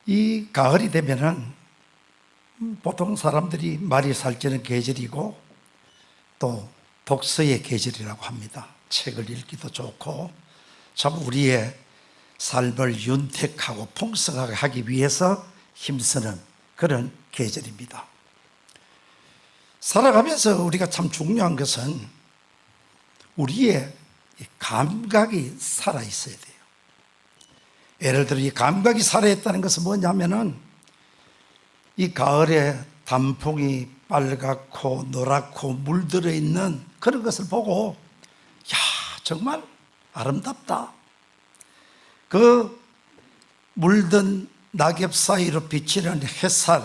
이 가을이 되면은 보통 사람들이 말이 살찌는 계절이고 또 독서의 계절이라고 합니다. 책을 읽기도 좋고 참 우리의 삶을 윤택하고 풍성하게 하기 위해서 힘쓰는 그런 계절입니다. 살아가면서 우리가 참 중요한 것은 우리의 감각이 살아있어야 돼요. 예를 들어 이 감각이 살아있다는 것은 뭐냐면은 이 가을에 단풍이 빨갛고 노랗고 물들어 있는 그런 것을 보고 야, 정말 아름답다. 그 물든 낙엽 사이로 비치는 햇살,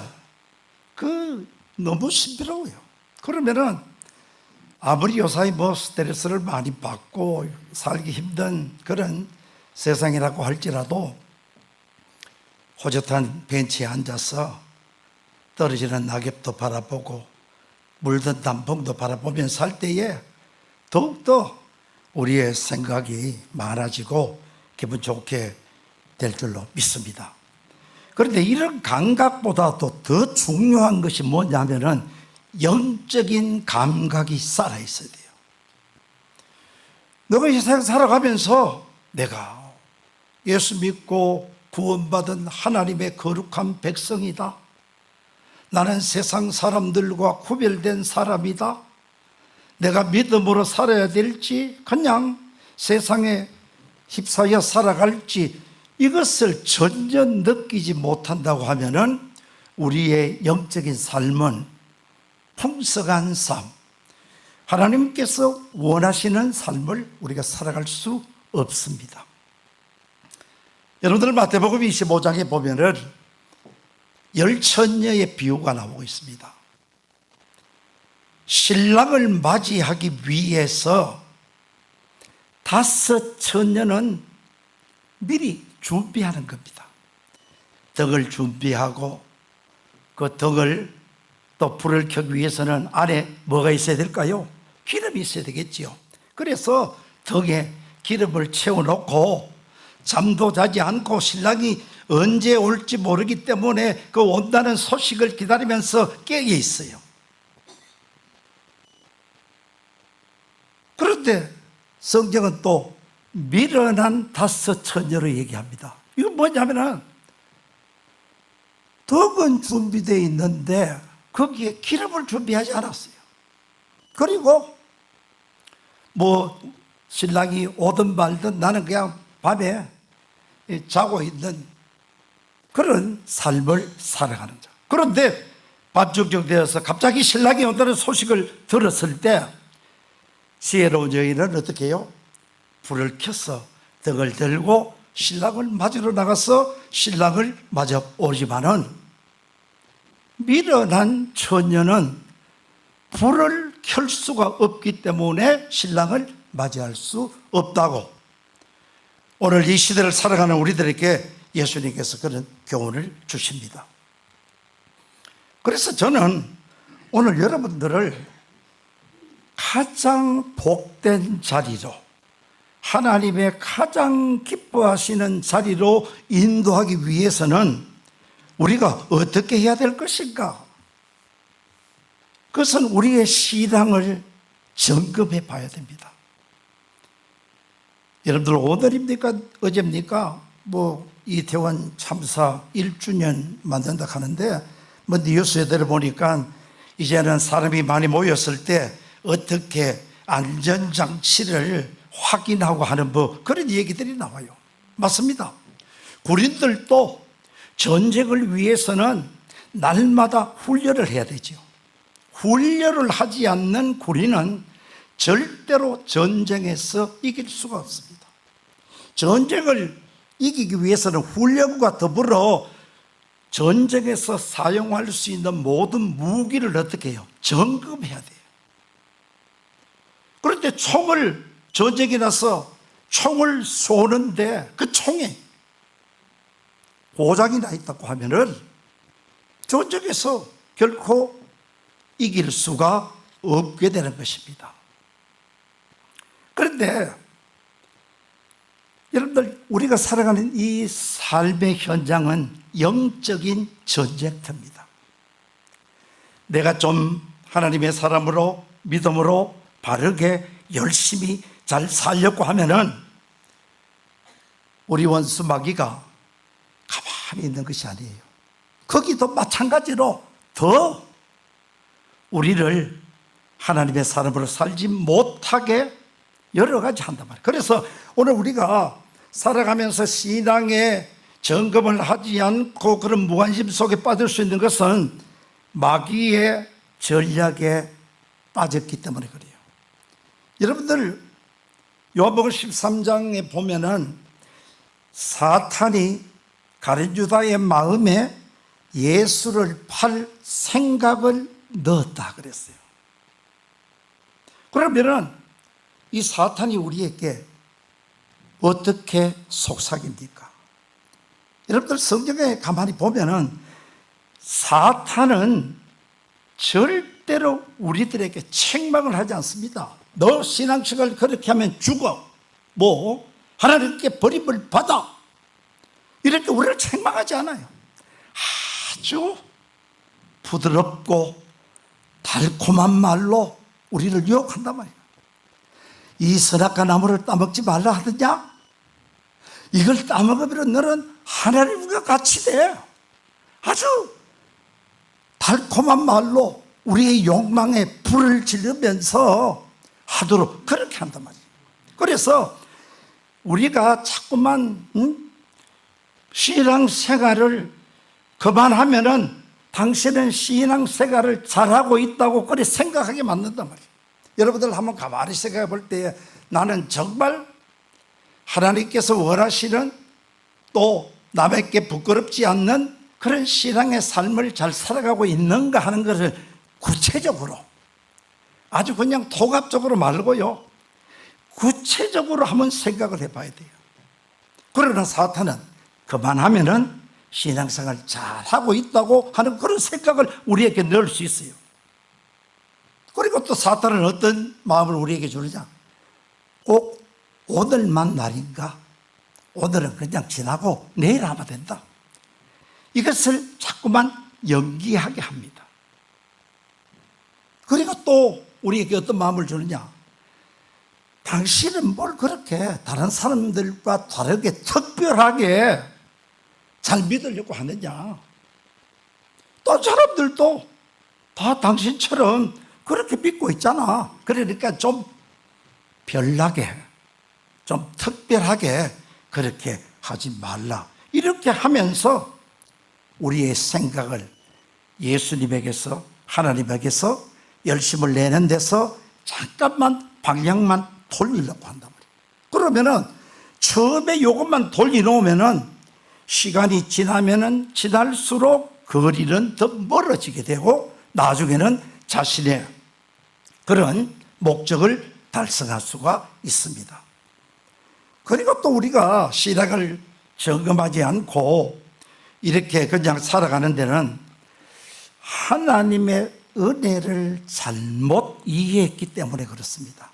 그 너무 신비로워요. 그러면은 아무리 요사이 스트레스를 많이 받고 살기 힘든 그런 세상이라고 할지라도 호젓한 벤치에 앉아서 떨어지는 낙엽도 바라보고 물든 단풍도 바라보면서 살 때에 더욱더 우리의 생각이 많아지고 기분 좋게 될 줄로 믿습니다. 그런데 이런 감각보다도 더 중요한 것이 뭐냐면은 영적인 감각이 살아있어야 돼요. 너가 이 세상 살아가면서 내가 예수 믿고 구원받은 하나님의 거룩한 백성이다. 나는 세상 사람들과 구별된 사람이다. 내가 믿음으로 살아야 될지 그냥 세상에 휩싸여 살아갈지 이것을 전혀 느끼지 못한다고 하면은 우리의 영적인 삶은 풍성한 삶, 하나님께서 원하시는 삶을 우리가 살아갈 수 없습니다. 여러분들 마태복음 25장에 보면은 열처녀의 비유가 나오고 있습니다. 신랑을 맞이하기 위해서 5 처녀는 미리 준비하는 겁니다. 덕을 준비하고 그 덕을 또 불을 켜기 위해서는 안에 뭐가 있어야 될까요? 기름이 있어야 되겠지요. 그래서 덕에 기름을 채워놓고 잠도 자지 않고 신랑이 언제 올지 모르기 때문에 그 온다는 소식을 기다리면서 깨어 있어요. 그런데 성경은 또 미련한 5 처녀로 얘기합니다. 이건 뭐냐면은 덕은 준비되어 있는데 거기에 기름을 준비하지 않았어요. 그리고 신랑이 오든 말든 나는 그냥 밤에 자고 있는 그런 삶을 살아가는 자. 그런데 밤중경 되어서 갑자기 신랑이 온다는 소식을 들었을 때 지혜로운 여인은 어떻게 해요? 불을 켜서 덕을 들고 신랑을 맞으러 나가서 신랑을 맞아 오지만은 미련한 처녀는 불을 켤 수가 없기 때문에 신랑을 맞이할 수 없다고 오늘 이 시대를 살아가는 우리들에게 예수님께서 그런 교훈을 주십니다. 그래서 저는 오늘 여러분들을 가장 복된 자리로 하나님의 가장 기뻐하시는 자리로 인도하기 위해서는 우리가 어떻게 해야 될 것인가? 그것은 우리의 신앙을 점검해 봐야 됩니다. 여러분들 오늘입니까? 어제입니까? 이태원 참사 1주년 만든다 하는데 뉴스에 들어보니까 이제는 사람이 많이 모였을 때 어떻게 안전장치를 확인하고 하는 그런 얘기들이 나와요. 맞습니다. 군인들도 전쟁을 위해서는 날마다 훈련을 해야 되죠. 훈련을 하지 않는 군인은 절대로 전쟁에서 이길 수가 없습니다. 전쟁을 이기기 위해서는 훈련과 더불어 전쟁에서 사용할 수 있는 모든 무기를 어떻게 해요? 점검해야 돼요. 그런데 전쟁이 나서 총을 쏘는데 그 총에 고장이 나 있다고 하면은 전쟁에서 결코 이길 수가 없게 되는 것입니다. 그런데 여러분들, 우리가 살아가는 이 삶의 현장은 영적인 전쟁터입니다. 내가 좀 하나님의 사람으로 믿음으로 바르게 열심히 잘 살려고 하면은 우리 원수 마귀가 가만히 있는 것이 아니에요. 거기도 마찬가지로 더 우리를 하나님의 사람으로 살지 못하게 여러 가지 한단 말이에요. 그래서 오늘 우리가 살아가면서 신앙에 점검을 하지 않고 그런 무관심 속에 빠질 수 있는 것은 마귀의 전략에 빠졌기 때문에 그래요. 여러분들, 요한복음 13장에 보면은 사탄이 가룟 유다의 마음에 예수를 팔 생각을 넣었다 그랬어요. 그러면은 이 사탄이 우리에게 어떻게 속삭입니까? 여러분들, 성경에 가만히 보면은 사탄은 절대로 우리들에게 책망을 하지 않습니다. 너 신앙생활 그렇게 하면 죽어, 뭐 하나님께 버림을 받아, 이렇게 우리를 책망하지 않아요. 아주 부드럽고 달콤한 말로 우리를 유혹한단 말이에요. 이 선악과 나무를 따먹지 말라 하더냐? 이걸 따먹으면 너는 하나님과 같이 돼. 아주 달콤한 말로 우리의 욕망에 불을 지르면서 하도록 그렇게 한단 말이에요. 그래서 우리가 자꾸만 신앙생활을 그만하면은 당신은 신앙생활을 잘하고 있다고 그렇게 생각하게 만든단 말이에요. 여러분들 한번 가만히 생각해 볼 때 나는 정말 하나님께서 원하시는 또 남에게 부끄럽지 않는 그런 신앙의 삶을 잘 살아가고 있는가 하는 것을 구체적으로, 아주 그냥 통합적으로 말고요, 구체적으로 한번 생각을 해봐야 돼요. 그러나 사탄은 그만하면은 신앙생활 잘하고 있다고 하는 그런 생각을 우리에게 넣을 수 있어요. 그리고 또 사탄은 어떤 마음을 우리에게 주느냐? 꼭 오늘만 날인가? 오늘은 그냥 지나고 내일 하면 된다. 이것을 자꾸만 연기하게 합니다. 그리고 또 우리에게 어떤 마음을 주느냐? 당신은 뭘 그렇게 다른 사람들과 다르게 특별하게 잘 믿으려고 하느냐? 또 사람들도 다 당신처럼 그렇게 믿고 있잖아. 그러니까 좀 별나게, 좀 특별하게 그렇게 하지 말라. 이렇게 하면서 우리의 생각을 예수님에게서, 하나님에게서 열심을 내는 데서 잠깐만 방향만 돌리려고 한단 말이에요. 그러면은 처음에 이것만 돌려놓으면은 시간이 지나면은 지날수록 거리는 더 멀어지게 되고 나중에는 자신의 그런 목적을 달성할 수가 있습니다. 그리고 또 우리가 신앙을 점검하지 않고 이렇게 그냥 살아가는 데는 하나님의 은혜를 잘못 이해했기 때문에 그렇습니다.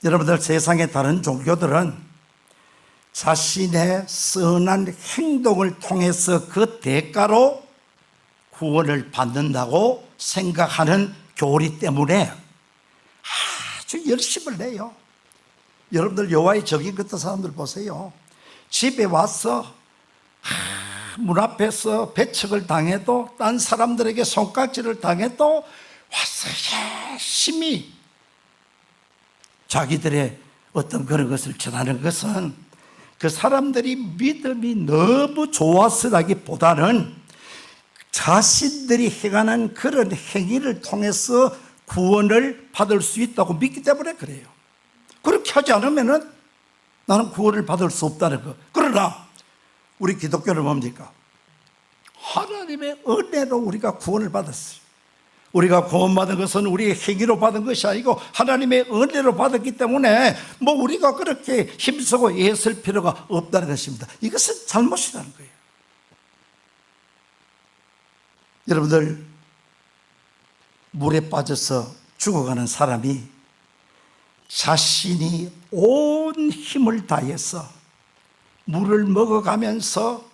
여러분들, 세상의 다른 종교들은 자신의 선한 행동을 통해서 그 대가로 구원을 받는다고 생각하는 교리 때문에 아주 열심을 내요. 여러분들, 여호와의 적인 같은 사람들 보세요. 집에 와서 문 앞에서 배척을 당해도, 딴 사람들에게 손깍지를 당해도 와서 열심히 자기들의 어떤 그런 것을 전하는 것은 그 사람들이 믿음이 너무 좋아서라기보다는 자신들이 행하는 그런 행위를 통해서 구원을 받을 수 있다고 믿기 때문에 그래요. 그렇게 하지 않으면은 나는 구원을 받을 수 없다는 거. 그러나 우리 기독교는 뭡니까? 하나님의 은혜로 우리가 구원을 받았어요. 우리가 구원받은 것은 우리의 행위로 받은 것이 아니고 하나님의 은혜로 받았기 때문에 뭐 우리가 그렇게 힘쓰고 애쓸 필요가 없다는 것입니다. 이것은 잘못이라는 거예요. 여러분들, 물에 빠져서 죽어가는 사람이 자신이 온 힘을 다해서 물을 먹어가면서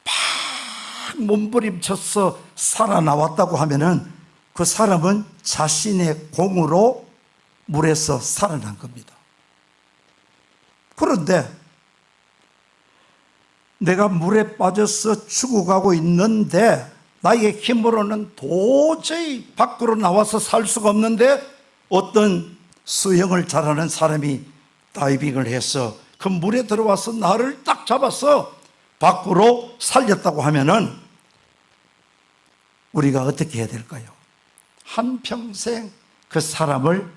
막 몸부림쳐서 살아나왔다고 하면은 그 사람은 자신의 공으로 물에서 살아난 겁니다. 그런데 내가 물에 빠져서 죽어가고 있는데 나의 힘으로는 도저히 밖으로 나와서 살 수가 없는데 어떤 수영을 잘하는 사람이 다이빙을 해서 그 물에 들어와서 나를 딱 잡아서 밖으로 살렸다고 하면은 우리가 어떻게 해야 될까요? 한평생 그 사람을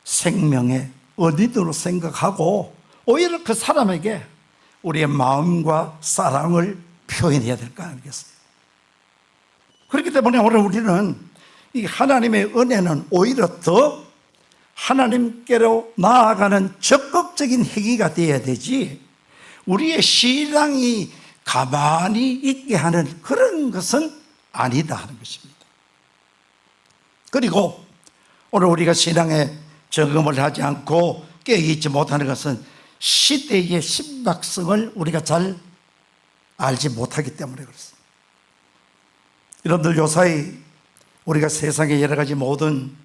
생명의 어디로 생각하고 오히려 그 사람에게 우리의 마음과 사랑을 표현해야 될 거 아니겠어요? 그렇기 때문에 오늘 우리는 이 하나님의 은혜는 오히려 더 하나님께로 나아가는 적극적인 행위가 되어야 되지, 우리의 신앙이 가만히 있게 하는 그런 것은 아니다 하는 것입니다. 그리고 오늘 우리가 신앙에 적응을 하지 않고 깨어있지 못하는 것은 시대의 심각성을 우리가 잘 알지 못하기 때문에 그렇습니다. 여러분들 요사이 우리가 세상의 여러 가지 모든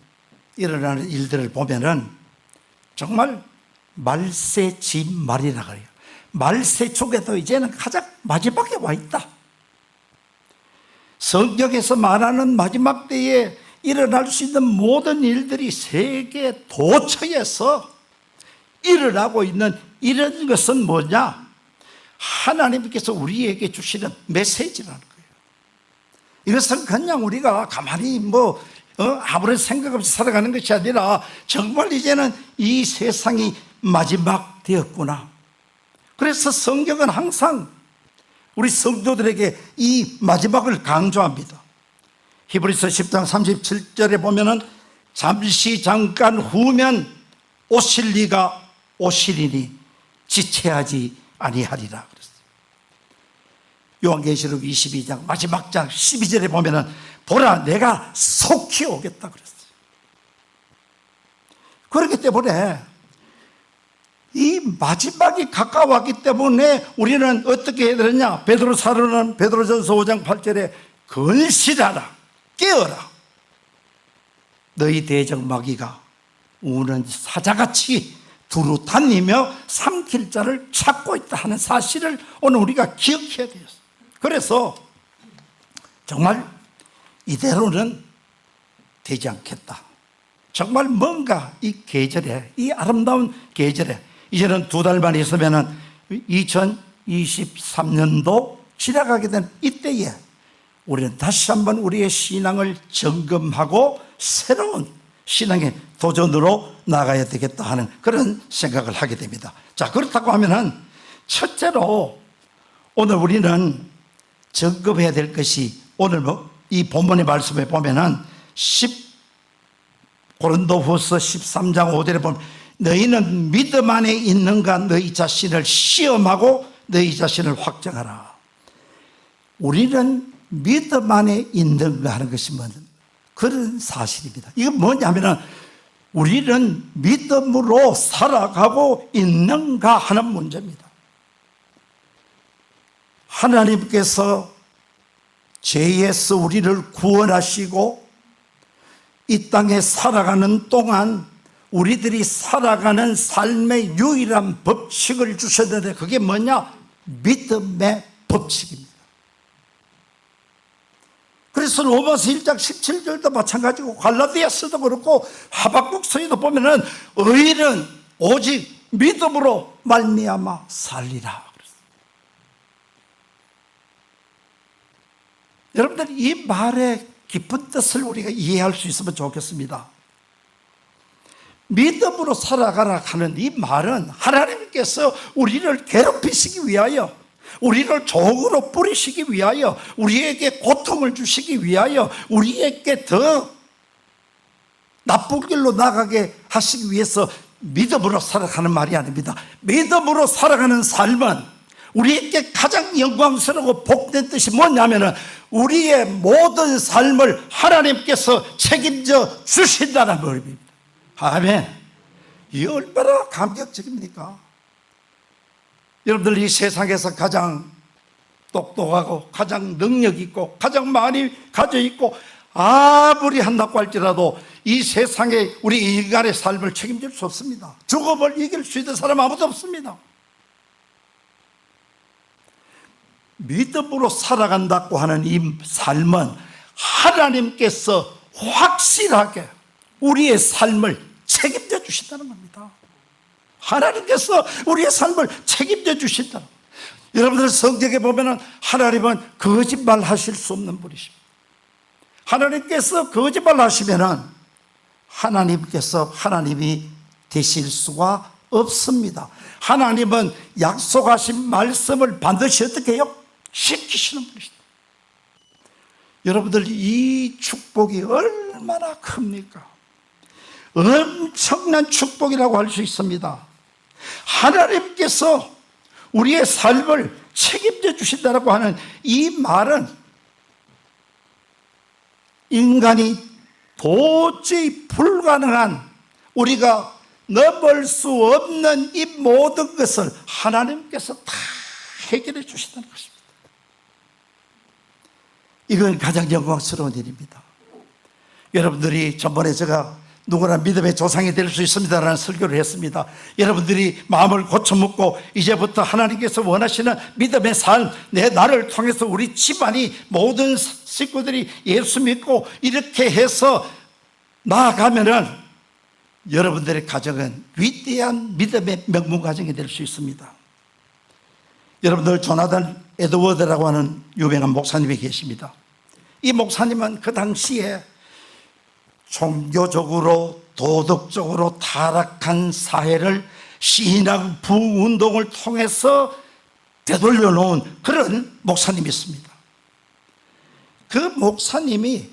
일어나는 일들을 보면은 정말 말세지말이라 그래요. 말세족에도 이제는 가장 마지막에 와 있다. 성경에서 말하는 마지막 때에 일어날 수 있는 모든 일들이 세계 도처에서 일어나고 있는 이런 것은 뭐냐? 하나님께서 우리에게 주시는 메시지라는 거예요. 이것은 그냥 우리가 가만히 아무런 생각 없이 살아가는 것이 아니라 정말 이제는 이 세상이 마지막 되었구나. 그래서 성경은 항상 우리 성도들에게 이 마지막을 강조합니다. 히브리서 10장 37절에 보면은 잠시 잠깐 후면 오실 이가 오시리니 지체하지 아니하리라 그랬어요. 요한계시록 22장 마지막 장 12절에 보면은 보라 내가 속히 오겠다 그랬어요. 그렇기 때문에 이 마지막이 가까웠기 때문에 우리는 어떻게 해야 되느냐? 베드로사로는 베드로전서 5장 8절에 건실하라, 깨어라. 너희 대적 마귀가 우는 사자같이 두루 다니며 삼킬 자를 찾고 있다 하는 사실을 오늘 우리가 기억해야 돼요. 그래서 정말 이대로는 되지 않겠다. 정말 뭔가 이 계절에, 이 아름다운 계절에 이제는 2달만 있으면은 2023년도 지나가게 된 이때에 우리는 다시 한번 우리의 신앙을 점검하고 새로운 신앙의 도전으로 나가야 되겠다 하는 그런 생각을 하게 됩니다. 자, 그렇다고 하면은 첫째로 오늘 우리는 점검해야 될 것이 오늘 이 본문의 말씀에 보면은 고린도후서 13장 5절에 보면 너희는 믿음 안에 있는가 너희 자신을 시험하고 너희 자신을 확정하라. 우리는 믿음 안에 있는가 하는 것이 그런 사실입니다. 이건 뭐냐면은 우리는 믿음으로 살아가고 있는가 하는 문제입니다. 하나님께서 죄에서 우리를 구원하시고 이 땅에 살아가는 동안 우리들이 살아가는 삶의 유일한 법칙을 주셨는데 그게 뭐냐? 믿음의 법칙입니다. 그래서 로마서 1장 17절도 마찬가지고 갈라디아서도 그렇고 하박국서에도 보면은 의인은 오직 믿음으로 말미암아 살리라. 여러분들 이 말의 깊은 뜻을 우리가 이해할 수 있으면 좋겠습니다. 믿음으로 살아가라 하는 이 말은 하나님께서 우리를 괴롭히시기 위하여, 우리를 종으로 뿌리시기 위하여, 우리에게 고통을 주시기 위하여, 우리에게 더 나쁜 길로 나가게 하시기 위해서 믿음으로 살아가는 말이 아닙니다. 믿음으로 살아가는 삶은 우리에게 가장 영광스럽고 복된 뜻이 뭐냐면은 우리의 모든 삶을 하나님께서 책임져 주신다는 말입니다. 아멘. 이 얼마나 감격적입니까? 여러분들 이 세상에서 가장 똑똑하고 가장 능력 있고 가장 많이 가져 있고 아무리 한다고 할지라도 이 세상에 우리 인간의 삶을 책임질 수 없습니다. 죽음을 이길 수 있는 사람 아무도 없습니다. 믿음으로 살아간다고 하는 이 삶은 하나님께서 확실하게 우리의 삶을 책임져 주신다는 겁니다. 하나님께서 우리의 삶을 책임져 주신다는 겁니다. 여러분들 성경에 보면은 하나님은 거짓말 하실 수 없는 분이십니다. 하나님께서 거짓말 하시면은 하나님이 되실 수가 없습니다. 하나님은 약속하신 말씀을 반드시 어떻게 해요? 지키시는 분이십니다. 여러분들 이 축복이 얼마나 큽니까? 엄청난 축복이라고 할 수 있습니다. 하나님께서 우리의 삶을 책임져 주신다고 하는 이 말은 인간이 도저히 불가능한, 우리가 넘을 수 없는 이 모든 것을 하나님께서 다 해결해 주신다는 것입니다. 이건 가장 영광스러운 일입니다. 여러분들이 전번에 제가 누구나 믿음의 조상이 될 수 있습니다라는 설교를 했습니다. 여러분들이 마음을 고쳐먹고 이제부터 하나님께서 원하시는 믿음의 삶, 나를 통해서 우리 집안이 모든 식구들이 예수 믿고 이렇게 해서 나아가면은 여러분들의 가정은 위대한 믿음의 명문 가정이 될 수 있습니다. 여러분들 조나단 에드워드라고 하는 유명한 목사님이 계십니다. 이 목사님은 그 당시에 종교적으로 도덕적으로 타락한 사회를 신앙 부운동을 통해서 되돌려 놓은 그런 목사님이었습니다. 그 목사님이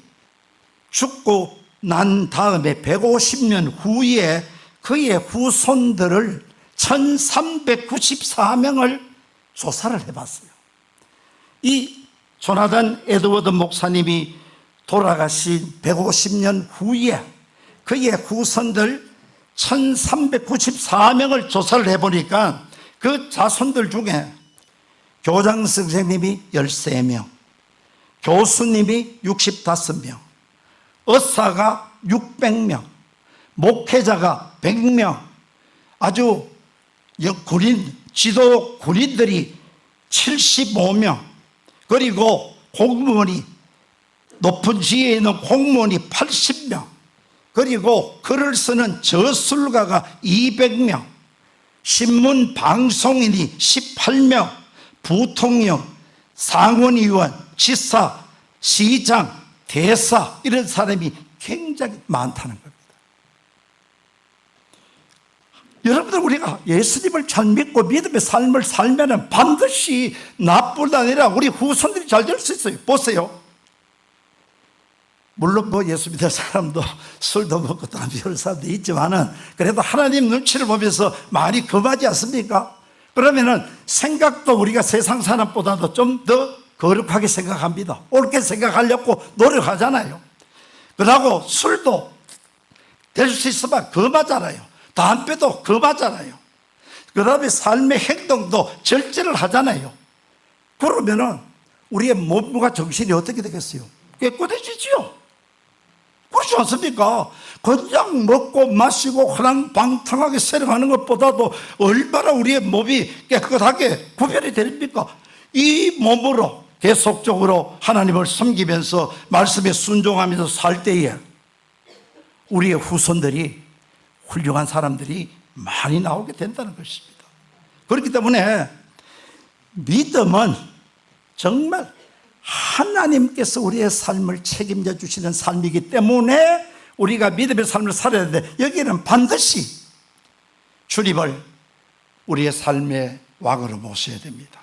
죽고 난 다음에 150년 후에 그의 후손들을 1394명을 조사를 해봤어요. 이 조나단 에드워드 목사님이 돌아가신 150년 후에 그의 후손들 1394명을 조사를 해보니까 그 자손들 중에 교장 선생님이 13명, 교수님이 65명, 의사가 600명, 목회자가 100명, 아주 지도 군인들이 75명, 그리고 공무원이 높은 지위에 있는 공무원이 80명, 그리고 글을 쓰는 저술가가 200명, 신문 방송인이 18명, 부통령, 상원의원, 지사, 시장, 대사, 이런 사람이 굉장히 많다는 겁니다. 여러분들, 우리가 예수님을 잘 믿고 믿음의 삶을 살면 반드시 나뿐 아니라 우리 후손들이 잘 될 수 있어요. 보세요. 물론 예수 믿는 사람도 술도 먹고 담배 피우는 사람도 있지만은 그래도 하나님 눈치를 보면서 많이 금하지 않습니까? 그러면은 생각도 우리가 세상 사람보다도 좀 더 거룩하게 생각합니다. 옳게 생각하려고 노력하잖아요. 그러고 술도 될 수 있으면 금하잖아요. 담배도 금하잖아요. 그 다음에 삶의 행동도 절제를 하잖아요. 그러면은 우리의 몸과 정신이 어떻게 되겠어요? 깨끗해지지요. 그렇지 않습니까? 그냥 먹고 마시고 화랑방탕하게 살아가는 것보다도 얼마나 우리의 몸이 깨끗하게 구별이 됩니까? 이 몸으로 계속적으로 하나님을 섬기면서 말씀에 순종하면서 살 때에 우리의 후손들이, 훌륭한 사람들이 많이 나오게 된다는 것입니다. 그렇기 때문에 믿음은 정말 하나님께서 우리의 삶을 책임져 주시는 삶이기 때문에 우리가 믿음의 삶을 살아야 되는데, 여기는 반드시 주님을 우리의 삶의 왕으로 모셔야 됩니다.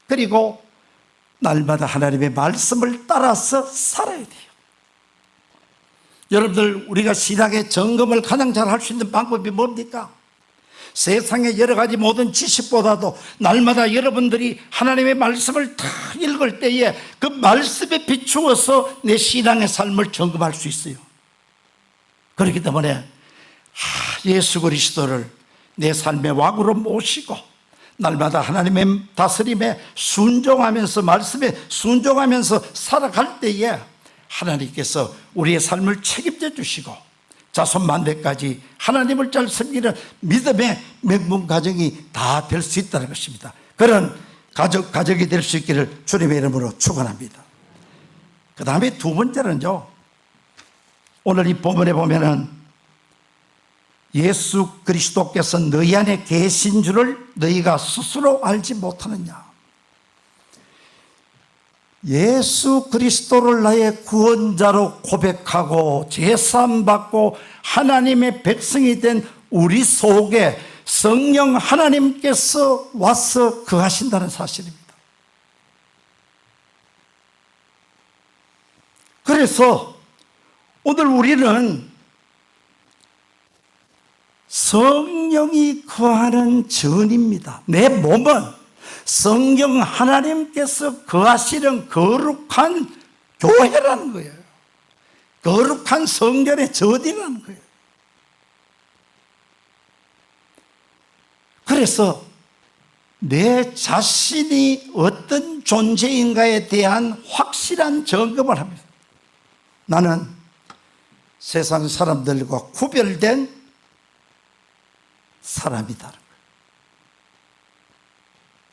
그리고 날마다 하나님의 말씀을 따라서 살아야 돼요. 여러분들, 우리가 신앙의 점검을 가장 잘 할 수 있는 방법이 뭡니까? 세상의 여러 가지 모든 지식보다도 날마다 여러분들이 하나님의 말씀을 다 읽을 때에 그 말씀에 비추어서 내 신앙의 삶을 점검할 수 있어요. 그렇기 때문에 예수 그리스도를 내 삶의 왕으로 모시고 날마다 하나님의 다스림에 순종하면서, 말씀에 순종하면서 살아갈 때에 하나님께서 우리의 삶을 책임져 주시고 자손 만대까지 하나님을 잘 섬기는 믿음의 맹문 가정이 다 될 수 있다는 것입니다. 그런 가족이 될 수 있기를 주님의 이름으로 축원합니다. 그 다음에 두 번째는요, 오늘 이 본문에 보면은 예수 그리스도께서 너희 안에 계신 줄을 너희가 스스로 알지 못하느냐. 예수 그리스도를 나의 구원자로 고백하고 제사함 받고 하나님의 백성이 된 우리 속에 성령 하나님께서 와서 거하신다는 사실입니다. 그래서 오늘 우리는 성령이 거하는 전입니다. 내 몸은 성령 하나님께서 거하시는 거룩한 교회라는 거예요. 거룩한 성전의 전이라는 거예요. 그래서 내 자신이 어떤 존재인가에 대한 확실한 점검을 합니다. 나는 세상 사람들과 구별된 사람이다.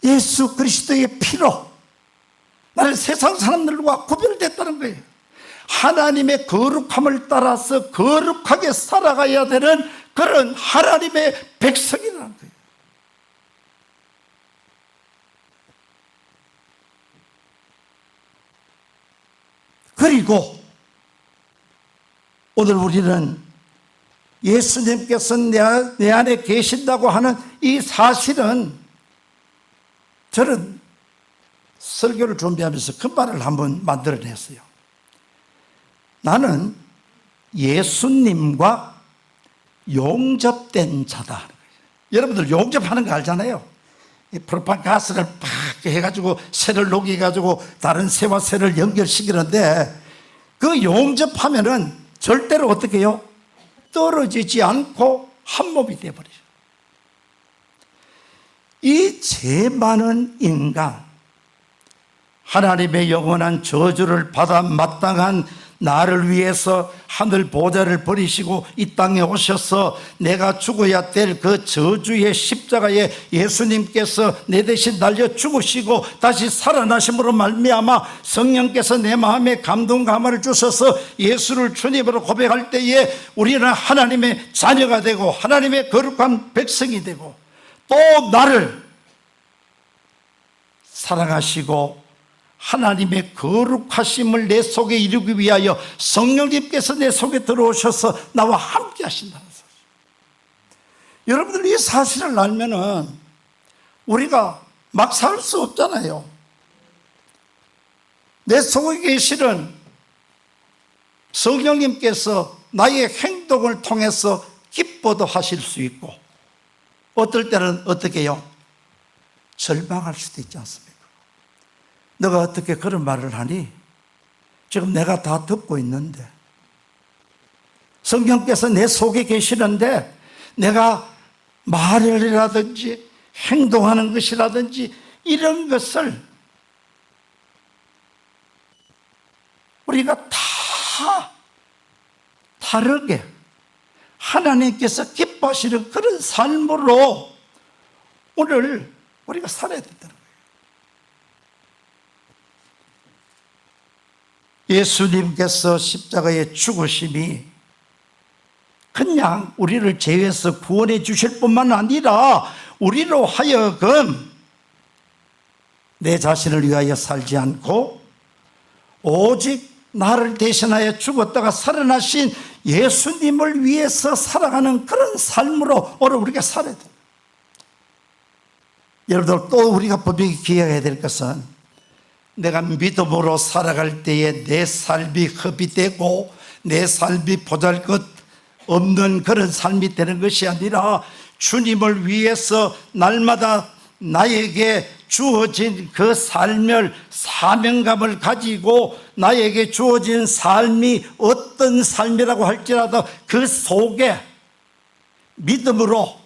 예수 그리스도의 피로 나는 세상 사람들과 구별됐다는 거예요. 하나님의 거룩함을 따라서 거룩하게 살아가야 되는 그런 하나님의 백성이라는 거예요. 그리고 오늘 우리는 예수님께서 내 안에 계신다고 하는 이 사실은, 저는 설교를 준비하면서 그 말을 한번 만들어냈어요. 나는 예수님과 용접된 자다. 여러분들 용접하는 거 알잖아요. 프로판 가스를 팍 해가지고 새를 녹여가지고 다른 새와 새를 연결시키는데, 그 용접하면은 절대로 어떻게 해요? 떨어지지 않고 한 몸이 되어버려요. 이 죄 많은 인간, 하나님의 영원한 저주를 받아 마땅한 나를 위해서 하늘 보좌를 버리시고 이 땅에 오셔서 내가 죽어야 될 그 저주의 십자가에 예수님께서 내 대신 달려 죽으시고 다시 살아나심으로 말미암아 성령께서 내 마음에 감동 감화를 주셔서 예수를 주님으로 고백할 때에 우리는 하나님의 자녀가 되고 하나님의 거룩한 백성이 되고, 또 나를 사랑하시고 하나님의 거룩하심을 내 속에 이루기 위하여 성령님께서 내 속에 들어오셔서 나와 함께 하신다는 사실. 여러분들 이 사실을 알면은 우리가 막 살 수 없잖아요. 내 속에 계시는 성령님께서 나의 행동을 통해서 기뻐도 하실 수 있고, 어떨 때는 어떻게 해요? 절망할 수도 있지 않습니까? 너가 어떻게 그런 말을 하니? 지금 내가 다 듣고 있는데, 성령께서 내 속에 계시는데 내가 말이라든지 행동하는 것이라든지 이런 것을 우리가 다 다르게 하나님께서 기뻐하시는 그런 삶으로 오늘 우리가 살아야 된다는 거예요. 예수님께서 십자가에 죽으심이 그냥 우리를 죄에서 구원해 주실 뿐만 아니라 우리로 하여금 내 자신을 위하여 살지 않고 오직 나를 대신하여 죽었다가 살아나신 예수님을 위해서 살아가는 그런 삶으로 오늘 우리가 살아야 돼요. 여러분들, 또 우리가 분명히 기억해야 될 것은, 내가 믿음으로 살아갈 때에 내 삶이 허비되고 내 삶이 보잘것없는 그런 삶이 되는 것이 아니라 주님을 위해서 날마다 나에게 주어진 그 삶을, 사명감을 가지고 나에게 주어진 삶이 어떤 삶이라고 할지라도 그 속에 믿음으로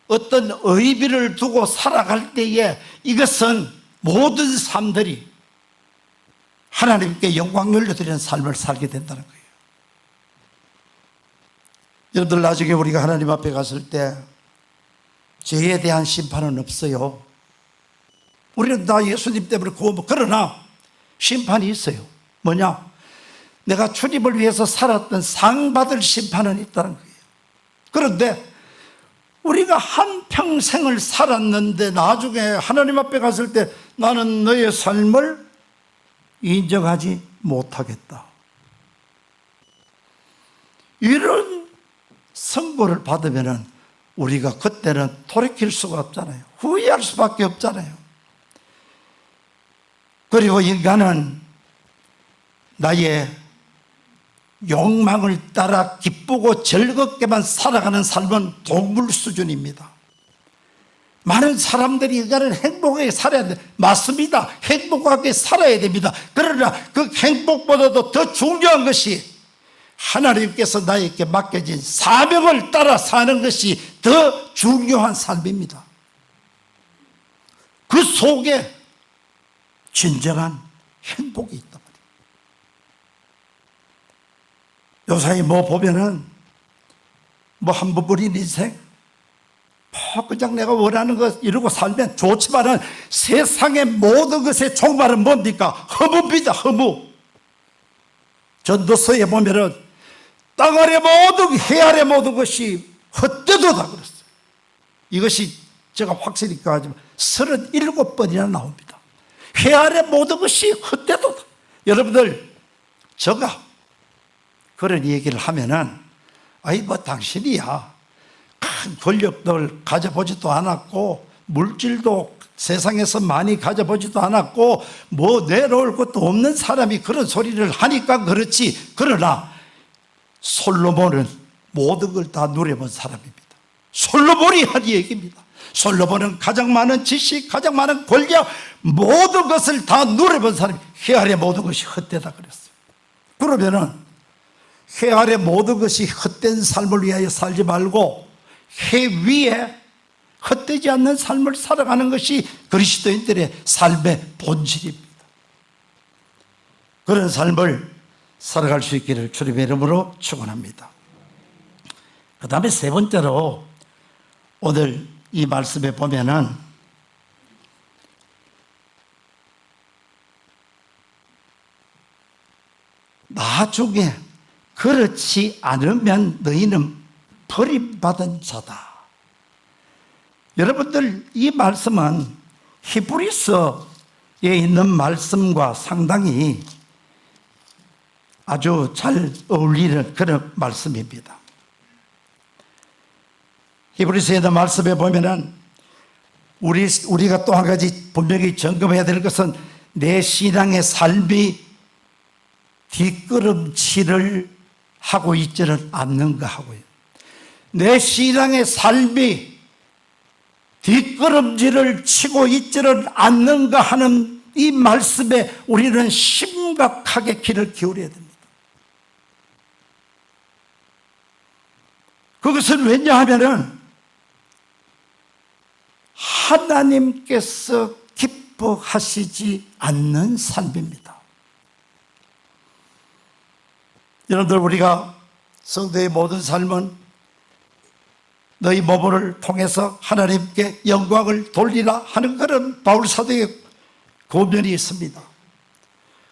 어떤 의비를 두고 살아갈 때에 이것은 모든 삶들이 하나님께 영광 돌려드리는 삶을 살게 된다는 거예요. 여러분들, 나중에 우리가 하나님 앞에 갔을 때 죄에 대한 심판은 없어요. 우리는 다 예수님 때문에 구원, 그러나 심판이 있어요. 뭐냐? 내가 주님을 위해서 살았던 상 받을 심판은 있다는 거예요. 그런데 우리가 한평생을 살았는데 나중에 하나님 앞에 갔을 때 나는 너의 삶을 인정하지 못하겠다, 이런 선고를 받으면 우리가 그때는 돌이킬 수가 없잖아요. 후회할 수밖에 없잖아요. 그리고 인간은 나의 욕망을 따라 기쁘고 즐겁게만 살아가는 삶은 동물 수준입니다. 많은 사람들이 인간은 행복하게 살아야 돼. 맞습니다. 행복하게 살아야 됩니다. 그러나 그 행복보다도 더 중요한 것이 하나님께서 나에게 맡겨진 사명을 따라 사는 것이 더 중요한 삶입니다. 그 속에 진정한 행복이 있단 말이에요. 요사이 보면은 한 번뿐인 인생, 그냥 내가 원하는 것 이루고 살면 좋지만은 세상의 모든 것의 종말은 뭡니까? 허무입니다. 허무. 전도서에 보면은 땅 아래 모든, 해 아래 모든 것이 헛되도다 그랬어요. 이것이 제가 확실히 기억하지만 37번이나 나옵니다. 해 아래 모든 것이 헛되도다. 여러분들, 제가 그런 얘기를 하면은 당신이야 큰 권력들 가져보지도 않았고 물질도 세상에서 많이 가져보지도 않았고 내려올 것도 없는 사람이 그런 소리를 하니까 그렇지. 그러나 솔로몬은 모든 걸 다 누려본 사람입니다. 솔로몬이 한 얘기입니다. 솔로몬은 가장 많은 지식, 가장 많은 권력, 모든 것을 다 누려본 사람이, 해 아래 모든 것이 헛되다 그랬어요. 그러면은 해 아래 모든 것이 헛된 삶을 위하여 살지 말고 해 위에 헛되지 않는 삶을 살아가는 것이 그리스도인들의 삶의 본질입니다. 그런 삶을 살아갈 수 있기를 주님의 이름으로 축원합니다. 그 다음에 세 번째로 오늘 이 말씀에 보면은 나중에 그렇지 않으면 너희는 버림받은 자다. 여러분들, 이 말씀은 히브리서에 있는 말씀과 상당히 아주 잘 어울리는 그런 말씀입니다. 히브리서에 있는 말씀에 보면은 우리가 또 한 가지 분명히 점검해야 될 것은 내 신앙의 삶이 뒷걸음질을 하고 있지는 않는가 하고요. 내 신앙의 삶이 뒷걸음질을 치고 있지는 않는가 하는 이 말씀에 우리는 심각하게 귀를 기울여야 됩니다. 그것은 왜냐하면은 하나님께서 기뻐하시지 않는 삶입니다. 여러분들, 우리가 성도의 모든 삶은 너희 몸을 통해서 하나님께 영광을 돌리라 하는 그런 바울 사도의 고면이 있습니다.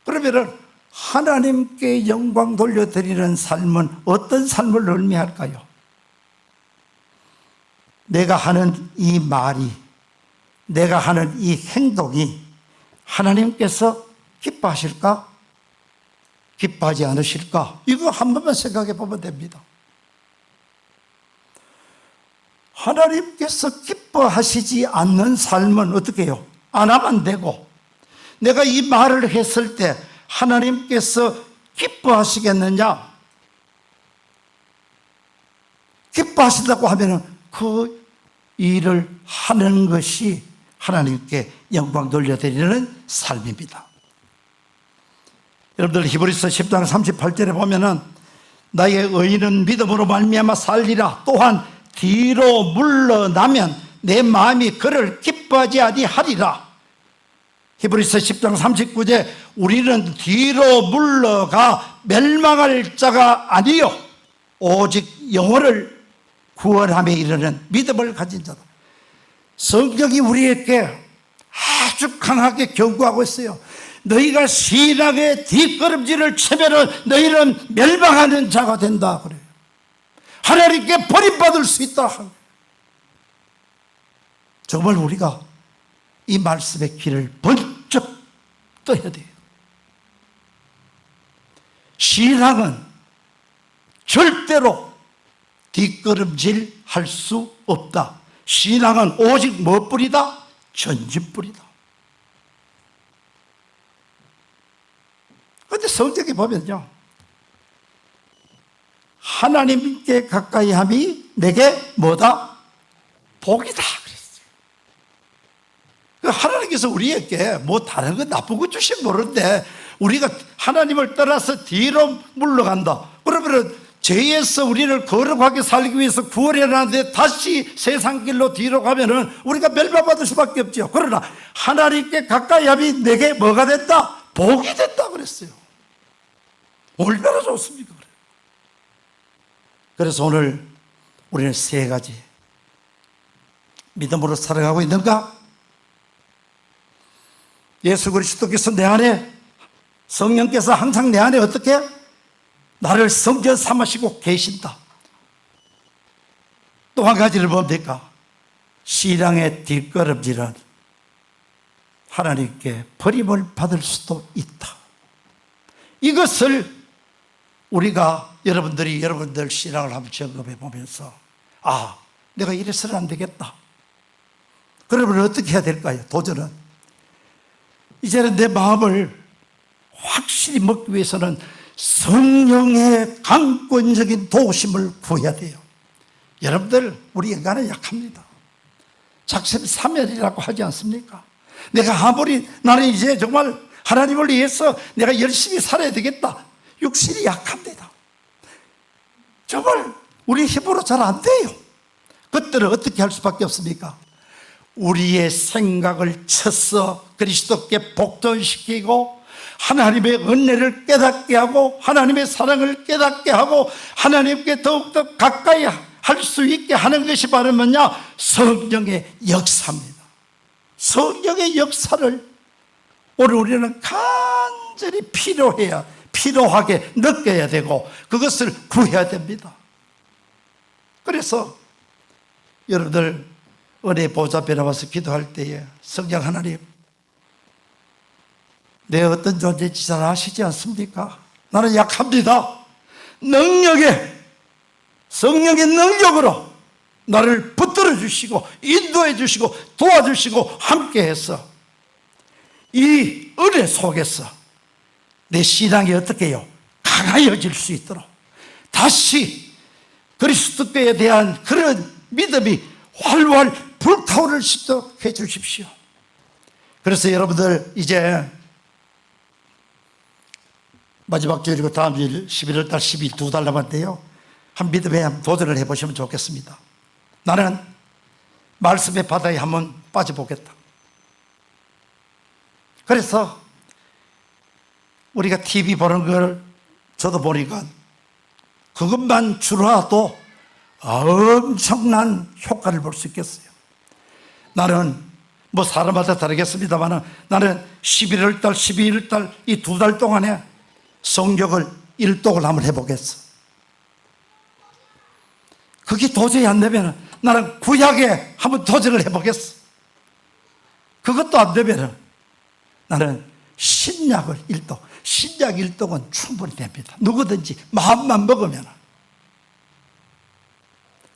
그러면 하나님께 영광 돌려드리는 삶은 어떤 삶을 의미할까요? 내가 하는 이 말이, 내가 하는 이 행동이 하나님께서 기뻐하실까? 기뻐하지 않으실까? 이거 한 번만 생각해 보면 됩니다. 하나님께서 기뻐하시지 않는 삶은 어떻게 해요? 안 하면 되고, 내가 이 말을 했을 때 하나님께서 기뻐하시겠느냐? 기뻐하신다고 하면은 그 일을 하는 것이 하나님께 영광 돌려드리는 삶입니다. 여러분들, 히브리서 10장 38절에 보면은 나의 의인은 믿음으로 말미암아 살리라, 또한 뒤로 물러나면 내 마음이 그를 기뻐하지 아니하리라. 히브리서 10장 39절 우리는 뒤로 물러가 멸망할 자가 아니요 오직 영혼을 구원함에 이르는 믿음을 가진 자다. 성경이 우리에게 아주 강하게 경고하고 있어요. 너희가 신앙의 뒷걸음질을 치면은 너희는 멸망하는 자가 된다 그래요. 하나님께 버림받을 수 있다. 정말 우리가 이 말씀의 길을 번쩍 떠야 돼요. 신앙은 절대로 뒷걸음질 할 수 없다. 신앙은 오직 무엇뿐이다? 전진뿐이다. 그런데 성경에 보면요, 하나님께 가까이 함이 내게 뭐다? 복이다 그랬어요. 하나님께서 우리에게 뭐 다른 거 나쁜 거 주시면 모르는데 우리가 하나님을 떠나서 뒤로 물러간다. 그러면 죄에서 우리를 거룩하게 살기 위해서 구원해놨는데 다시 세상 길로 뒤로 가면은 우리가 멸망받을 수밖에 없죠. 그러나 하나님께 가까이 함이 내게 뭐가 됐다? 복이 됐다 그랬어요. 얼마나 좋습니까? 그래서 오늘 우리는 세 가지 믿음으로 살아가고 있는가? 예수 그리스도께서 내 안에, 성령께서 항상 내 안에 어떻게? 나를 성전 삼으시고 계신다. 또 한 가지를 뭡니까? 신앙의 뒷걸음질은 하나님께 버림을 받을 수도 있다. 이것을 우리가 여러분들 신앙을 한번 점검해 보면서 내가 이래서는 안 되겠다. 그러면 어떻게 해야 될까요? 도전은 이제는 내 마음을 확실히 먹기 위해서는 성령의 강권적인 도우심을 구해야 돼요. 여러분들 우리 인간은 약합니다. 작심삼일이라고 하지 않습니까? 내가 아무리 나는 이제 정말 하나님을 위해서 내가 열심히 살아야 되겠다. 육신이 약합니다. 정말 우리 힘으로 잘 안 돼요. 그때는 어떻게 할 수밖에 없습니까? 우리의 생각을 쳐서 그리스도께 복전시키고 하나님의 은혜를 깨닫게 하고 하나님의 사랑을 깨닫게 하고 하나님께 더욱더 가까이 할 수 있게 하는 것이 바로 뭐냐? 성령의 역사입니다. 성령의 역사를 오늘 우리는 간절히 필요하게 느껴야 되고 그것을 구해야 됩니다. 그래서 여러분들 은혜 보좌 앞에 나와서 기도할 때에 성령 하나님, 내 어떤 존재인지 잘 아시지 않습니까? 나는 약합니다. 성령의 능력으로 나를 붙들어 주시고 인도해 주시고 도와주시고 함께해서 이 은혜 속에서 내 신앙이 어떻게 해요? 강하여질 수 있도록 다시 그리스도께 대한 그런 믿음이 활활 불타오를 수 있도록 해 주십시오. 그래서 여러분들 이제 마지막 주일이고 다음 주일 11월 달 12일 2달 남았는데요, 한 믿음에 한번 도전을 해보시면 좋겠습니다. 나는 말씀의 바다에 한번 빠져보겠다. 그래서 우리가 TV 보는 걸 저도 보니까 그것만 주라도 엄청난 효과를 볼 수 있겠어요. 나는 뭐 사람마다 다르겠습니다만 나는 11월 달, 12월 달 이 2달 동안에 성경을 일독을 한번 해보겠어. 그게 도저히 안 되면 나는 구약에 한번 도전을 해보겠어. 그것도 안 되면 나는 신약을 일독, 신약 일독은 충분히 됩니다. 누구든지 마음만 먹으면.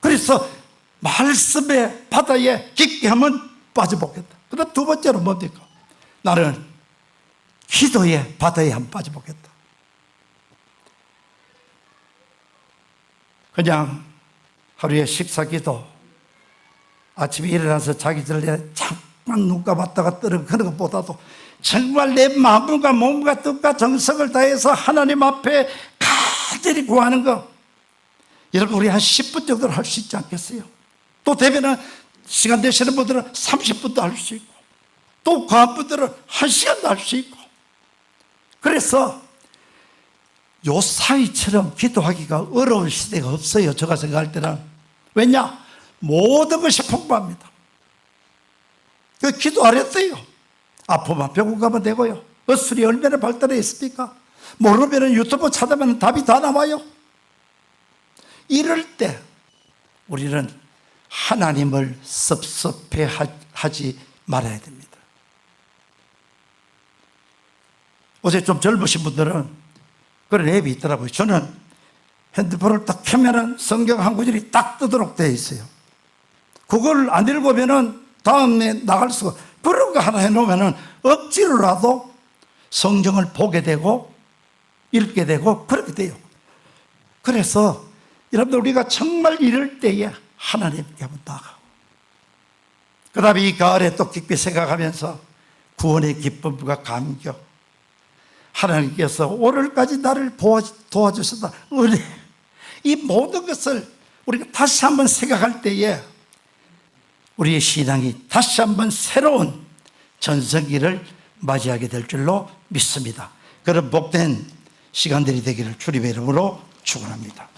그래서 말씀의 바다에 깊게 한번 빠져보겠다. 그다음 두 번째로 뭡니까? 나는 기도의 바다에 한번 빠져보겠다. 그냥 하루에 식사기도, 아침에 일어나서 자기 전에 잠깐 눈 감았다가 뜨는 그런 것보다도 정말 내 마음과 몸과 뜻과 정성을 다해서 하나님 앞에 간절히 구하는 것, 여러분, 우리 한 10분 정도는 할 수 있지 않겠어요? 또 되면은 시간 되시는 분들은 30분도 할 수 있고, 또 과한 분들은 1시간도 할 수 있고. 그래서 요 사이처럼 기도하기가 어려운 시대가 없어요, 제가 생각할 때는. 왜냐? 모든 것이 풍부합니다. 그 기도하랬어요. 아프면 병원 가면 되고요. 의술이 얼마나 발달해 있습니까? 모르면 유튜브 찾으면 답이 다 나와요. 이럴 때 우리는 하나님을 섭섭해 하지 말아야 됩니다. 어제 좀 젊으신 분들은 그런 앱이 있더라고요. 저는 핸드폰을 딱 켜면은 성경 한 구절이 딱 뜨도록 되어 있어요. 그걸 안 읽으면은 다음에 나갈 수가, 그런 거 하나 해놓으면은 억지로라도 성경을 보게 되고 읽게 되고 그렇게 돼요. 그래서 여러분들, 우리가 정말 이럴 때에 하나님께 한번 나가고, 그 다음에 이 가을에 또 깊이 생각하면서 구원의 기쁨과 감격, 하나님께서 오늘까지 나를 도와주셨다 은혜, 이 모든 것을 우리가 다시 한번 생각할 때에 우리의 신앙이 다시 한번 새로운 전성기를 맞이하게 될 줄로 믿습니다. 그런 복된 시간들이 되기를 주님의 이름으로 축원합니다.